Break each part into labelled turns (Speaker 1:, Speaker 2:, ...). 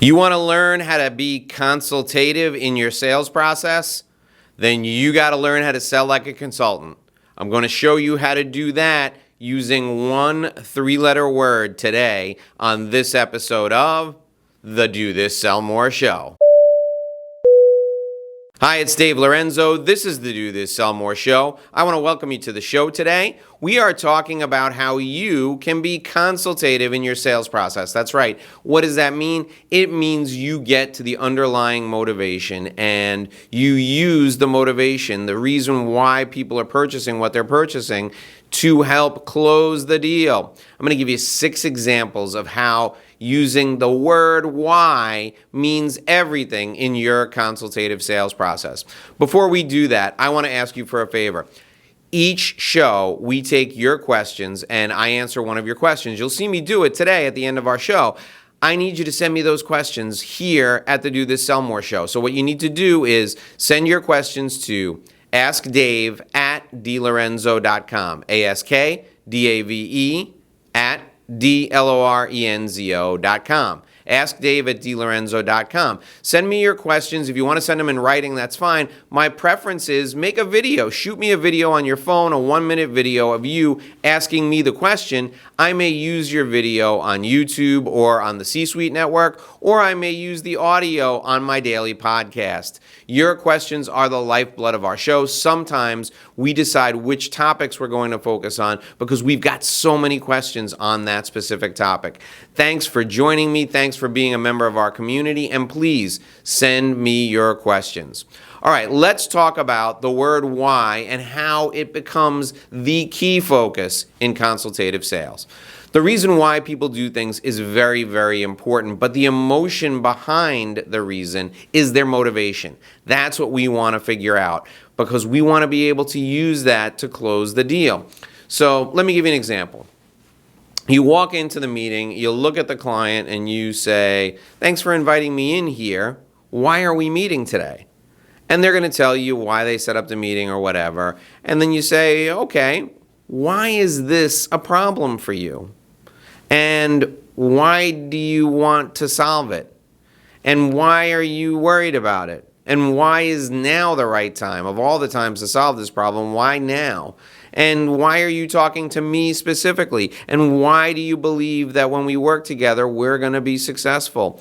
Speaker 1: You want to learn how to be consultative in your sales process? Then you got to learn how to sell like a consultant. I'm going to show you how to do that using one three-letter word today on this episode of the Do This Sell More Show. Hi, it's Dave Lorenzo. This is the Do This Sell More Show. I want to welcome you to the show today. We are talking about how you can be consultative in your sales process. That's right. What does that mean? It means you get to the underlying motivation and you use the motivation, the reason why people are purchasing what they're purchasing, to help close the deal. I'm going to give you 6 examples of how using the word why means everything in your consultative sales process. Before we do that, I want to ask you for a favor. Each show, we take your questions and I answer one of your questions. You'll see me do it today at the end of our show. I need you to send me those questions here at the Do This Sell More Show. So what you need to do is send your questions to askdave@dlorenzo.com. askdave@dlorenzo.com. askdave@dlorenzo.com. Send me your questions. If you want to send them in writing, that's fine. My preference is make a video. Shoot me a video on your phone, a 1-minute video of you asking me the question. I may use your video on YouTube or on the C-Suite Network, or I may use the audio on my daily podcast. Your questions are the lifeblood of our show. Sometimes we decide which topics we're going to focus on because we've got so many questions on that specific topic. Thanks for joining me. Thanks for being a member of our community. And please send me your questions. All right, let's talk about the word why and how it becomes the key focus in consultative sales. The reason why people do things is very, very important, but the emotion behind the reason is their motivation. That's what we want to figure out because we want to be able to use that to close the deal. So let me give you an example. You walk into the meeting, you look at the client and you say, "Thanks for inviting me in here. Why are we meeting today?" And they're going to tell you why they set up the meeting or whatever. And then you say, "Okay, why is this a problem for you? And why do you want to solve it? And why are you worried about it? And why is now the right time? Of all the times to solve this problem, why now? And why are you talking to me specifically? And why do you believe that when we work together, we're going to be successful?"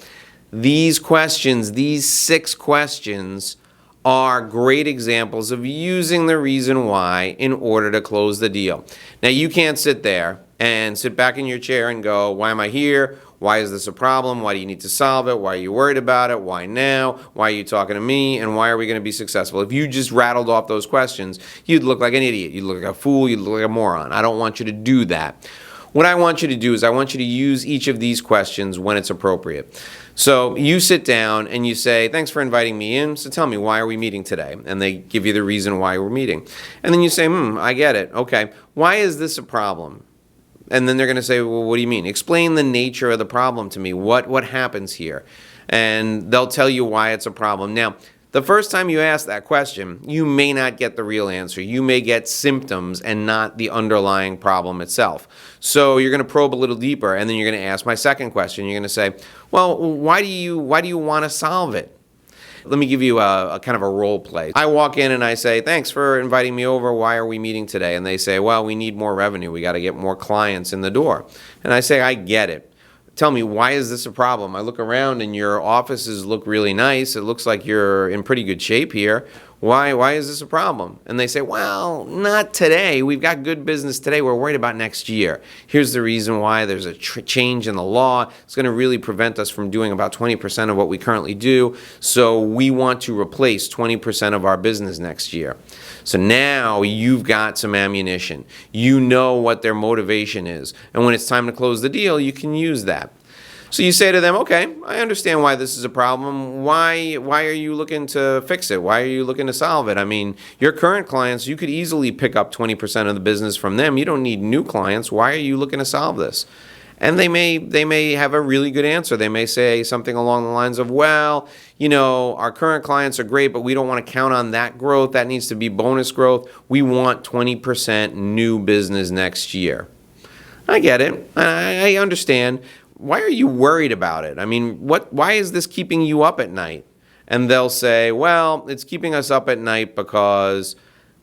Speaker 1: These questions, these 6 questions, are great examples of using the reason why in order to close the deal. Now, you can't sit there and sit back in your chair and go, "Why am I here? Why is this a problem? Why do you need to solve it? Why are you worried about it? Why now? Why are you talking to me? And why are we going to be successful?" If you just rattled off those questions, you'd look like an idiot. You'd look like a fool. You'd look like a moron. I don't want you to do that. What I want you to do is I want you to use each of these questions when it's appropriate. So you sit down and you say, "Thanks for inviting me in. So tell me, why are we meeting today?" And they give you the reason why we're meeting. And then you say, "I get it. Okay. Why is this a problem?" And then they're going to say, "Well, what do you mean? Explain the nature of the problem to me. What happens here?" And they'll tell you why it's a problem. Now, the first time you ask that question, you may not get the real answer. You may get symptoms and not the underlying problem itself. So you're going to probe a little deeper, and then you're going to ask my second question. You're going to say, "Well, why do you want to solve it?" Let me give you a kind of a role play. I walk in and I say, "Thanks for inviting me over. Why are we meeting today?" And they say, "Well, we need more revenue. We got to get more clients in the door." And I say, "I get it. Tell me, why is this a problem? I look around and your offices look really nice. It looks like you're in pretty good shape here. Why is this a problem?" And they say, "Well, not today. We've got good business today. We're worried about next year. Here's the reason why. There's a change in the law. It's going to really prevent us from doing about 20% of what we currently do. So we want to replace 20% of our business next year." So now you've got some ammunition. You know what their motivation is. And when it's time to close the deal, you can use that. So you say to them, "Okay, I understand why this is a problem. Why are you looking to fix it? Why are you looking to solve it? I mean, your current clients, you could easily pick up 20% of the business from them. You don't need new clients. Why are you looking to solve this?" And they may have a really good answer. They may say something along the lines of, "Well, our current clients are great, but we don't want to count on that growth. That needs to be bonus growth. We want 20% new business next year." I get it. I understand. why are you worried about it? I mean, why is this keeping you up at night? And they'll say, well, it's keeping us up at night because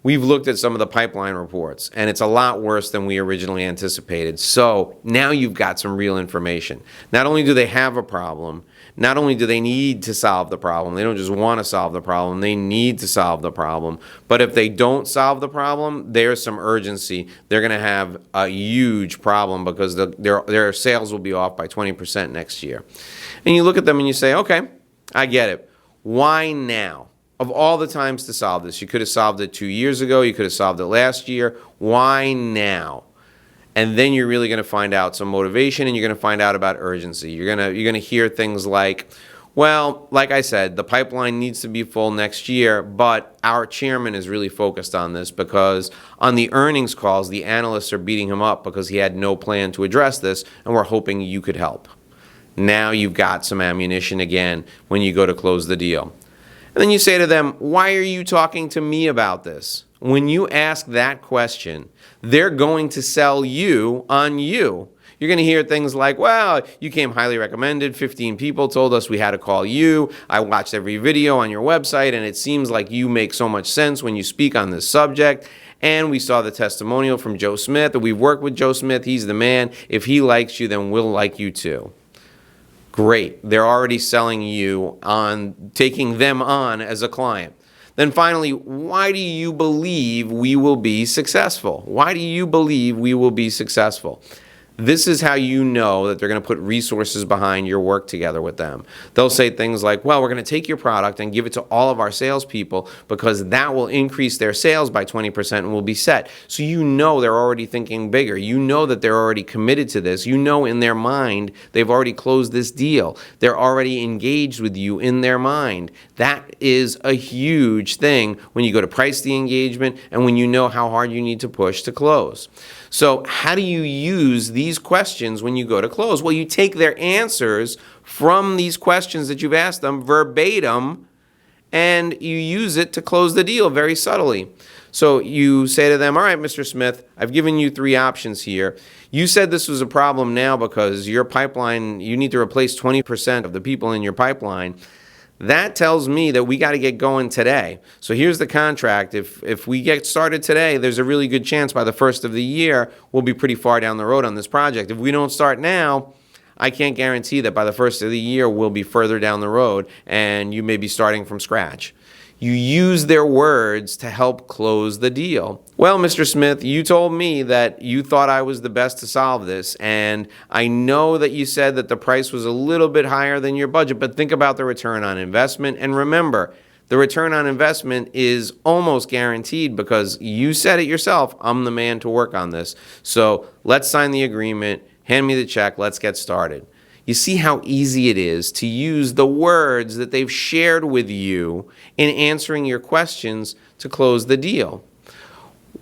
Speaker 1: we've looked at some of the pipeline reports, and it's a lot worse than we originally anticipated. So now you've got some real information. Not only do they have a problem, not only do they need to solve the problem, they don't just want to solve the problem, they need to solve the problem. But if they don't solve the problem, there's some urgency. They're going to have a huge problem because their sales will be off by 20% next year. And you look at them and you say, okay, I get it. Why now? Of all the times to solve this, you could have solved it 2 years ago, you could have solved it last year. Why now? And then you're really going to find out some motivation, and you're going to find out about urgency. You're going to hear things like, well, like I said, the pipeline needs to be full next year, but our chairman is really focused on this because on the earnings calls, the analysts are beating him up because he had no plan to address this, and we're hoping you could help. Now you've got some ammunition again when you go to close the deal. And then you say to them, why are you talking to me about this? When you ask that question, they're going to sell you on you. You're going to hear things like, well, you came highly recommended. 15 people told us we had to call you. I watched every video on your website, and it seems like you make so much sense when you speak on this subject. And we saw the testimonial from Joe Smith, that we've worked with Joe Smith. He's the man. If he likes you, then we'll like you too. Great. They're already selling you on taking them on as a client. Then finally, why do you believe we will be successful? Why do you believe we will be successful? This is how you know that they're going to put resources behind your work together with them. They'll say things like, well, we're going to take your product and give it to all of our salespeople because that will increase their sales by 20% and we'll be set. So you know they're already thinking bigger. You know that they're already committed to this. You know in their mind they've already closed this deal. They're already engaged with you in their mind. That is a huge thing when you go to price the engagement and when you know how hard you need to push to close. So how do you use these questions when you go to close? Well, you take their answers from these questions that you've asked them verbatim, and you use it to close the deal very subtly. So you say to them, all right, Mr. Smith, I've given you 3 options here. You said this was a problem now because your pipeline, you need to replace 20% of the people in your pipeline. That tells me that we got to get going today. So here's the contract. If we get started today, there's a really good chance by the first of the year, we'll be pretty far down the road on this project. If we don't start now, I can't guarantee that by the first of the year, we'll be further down the road and you may be starting from scratch. You use their words to help close the deal. Well, Mr. Smith, you told me that you thought I was the best to solve this, and I know that you said that the price was a little bit higher than your budget, but think about the return on investment, and remember, the return on investment is almost guaranteed because you said it yourself, I'm the man to work on this. So let's sign the agreement, hand me the check, let's get started. You see how easy it is to use the words that they've shared with you in answering your questions to close the deal.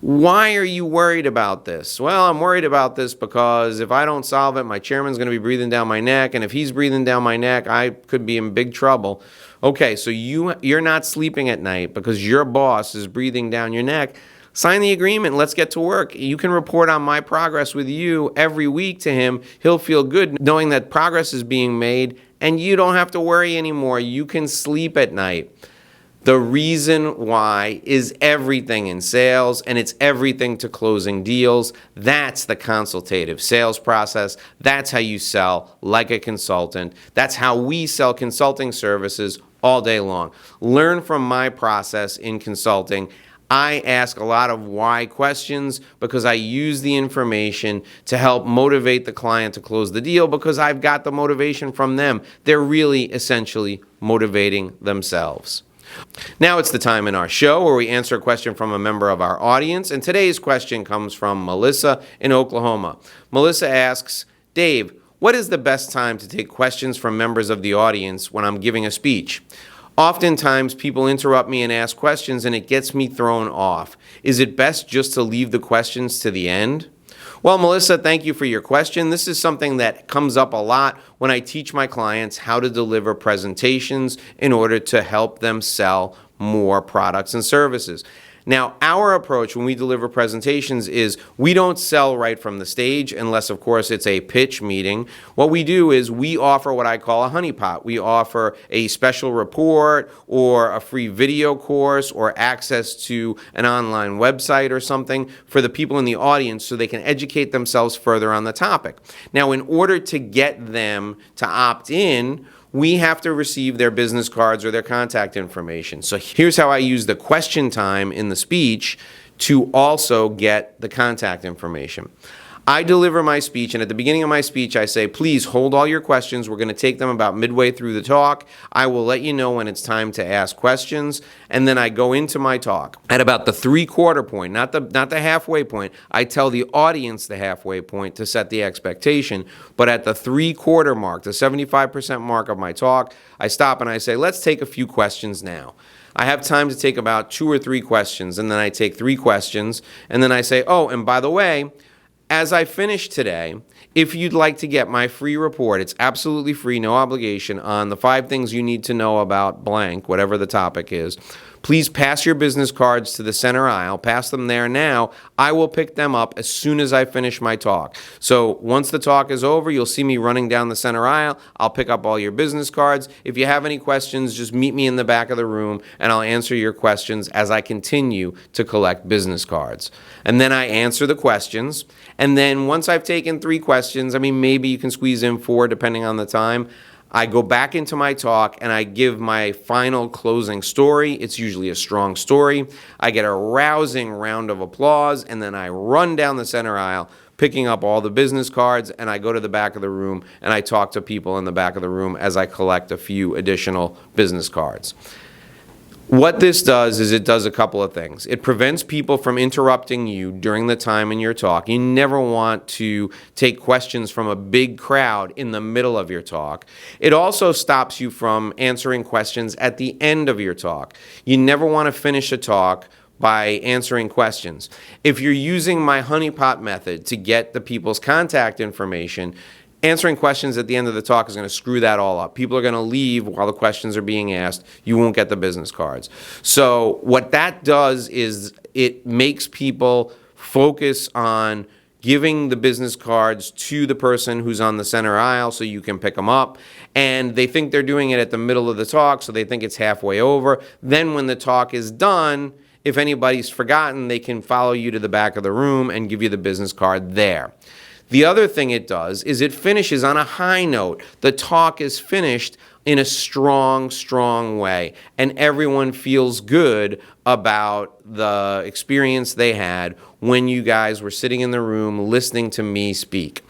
Speaker 1: Why are you worried about this? Well, I'm worried about this because if I don't solve it, my chairman's going to be breathing down my neck, and if he's breathing down my neck, I could be in big trouble. Okay, so you're not sleeping at night because your boss is breathing down your neck. Sign the agreement. Let's get to work. You can report on my progress with you every week to him. He'll feel good knowing that progress is being made, and you don't have to worry anymore. You can sleep at night. The reason why is everything in sales, and it's everything to closing deals. That's the consultative sales process. That's how you sell like a consultant. That's how we sell consulting services all day long. Learn from my process in consulting. I ask a lot of why questions because I use the information to help motivate the client to close the deal because I've got the motivation from them. They're really essentially motivating themselves. Now it's the time in our show where we answer a question from a member of our audience, and today's question comes from Melissa in Oklahoma. Melissa asks, Dave, what is the best time to take questions from members of the audience when I'm giving a speech? Oftentimes, people interrupt me and ask questions, and it gets me thrown off. Is it best just to leave the questions to the end? Well, Melissa, thank you for your question. This is something that comes up a lot when I teach my clients how to deliver presentations in order to help them sell more products and services. Now, our approach when we deliver presentations is we don't sell right from the stage unless, of course, it's a pitch meeting. What we do is we offer what I call a honeypot. We offer a special report or a free video course or access to an online website or something for the people in the audience so they can educate themselves further on the topic. Now, in order to get them to opt in, we have to receive their business cards or their contact information. So here's how I use the question time in the speech to also get the contact information. I deliver my speech, and at the beginning of my speech, I say, please hold all your questions. We're going to take them about midway through the talk. I will let you know when it's time to ask questions, and then I go into my talk. At about the three-quarter point, not the halfway point, I tell the audience the halfway point to set the expectation, but at the three-quarter mark, the 75% mark of my talk, I stop and I say, let's take a few questions now. I have time to take about 2 or 3 questions, and then I take 3 questions, and then I say, oh, and by the way, as I finish today, if you'd like to get my free report, it's absolutely free, no obligation, on the 5 things you need to know about blank, whatever the topic is, please pass your business cards to the center aisle. Pass them there now. I will pick them up as soon as I finish my talk. So once the talk is over, you'll see me running down the center aisle. I'll pick up all your business cards. If you have any questions, just meet me in the back of the room, and I'll answer your questions as I continue to collect business cards. And then I answer the questions. And then once I've taken 3 questions, maybe you can squeeze in 4 depending on the time, I go back into my talk and I give my final closing story. It's usually a strong story. I get a rousing round of applause, and then I run down the center aisle picking up all the business cards, and I go to the back of the room and I talk to people in the back of the room as I collect a few additional business cards. What this does is it does a couple of things. It prevents people from interrupting you during the time in your talk. You never want to take questions from a big crowd in the middle of your talk. It also stops you from answering questions at the end of your talk. You never want to finish a talk by answering questions. If you're using my honeypot method to get the people's contact information, answering questions at the end of the talk is going to screw that all up. People are going to leave while the questions are being asked. You won't get the business cards. So what that does is it makes people focus on giving the business cards to the person who's on the center aisle so you can pick them up. And they think they're doing it at the middle of the talk, so they think it's halfway over. Then when the talk is done, if anybody's forgotten, they can follow you to the back of the room and give you the business card there. The other thing it does is it finishes on a high note. The talk is finished in a strong, strong way, and everyone feels good about the experience they had when you guys were sitting in the room listening to me speak.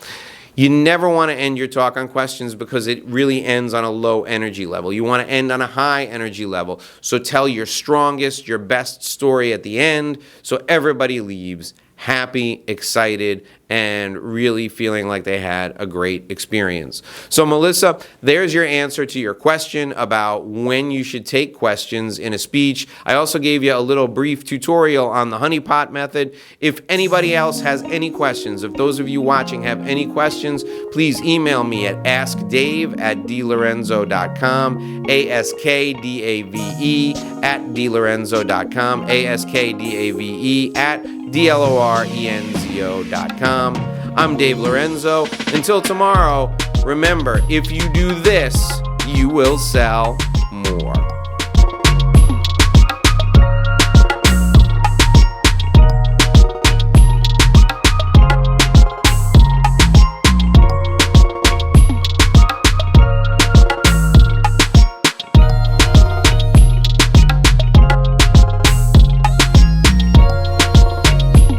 Speaker 1: You never want to end your talk on questions because it really ends on a low energy level. You want to end on a high energy level. So tell your strongest, your best story at the end so everybody leaves happy, excited, and really feeling like they had a great experience. So Melissa, there's your answer to your question about when you should take questions in a speech. I also gave you a little brief tutorial on the honeypot method. If anybody else has any questions, if those of you watching have any questions, please email me at askdave@dlorenzo.com, askdave@dlorenzo.com, askdave@dlorenzo.com. I'm Dave Lorenzo. Until tomorrow, remember, if you do this, you will sell more.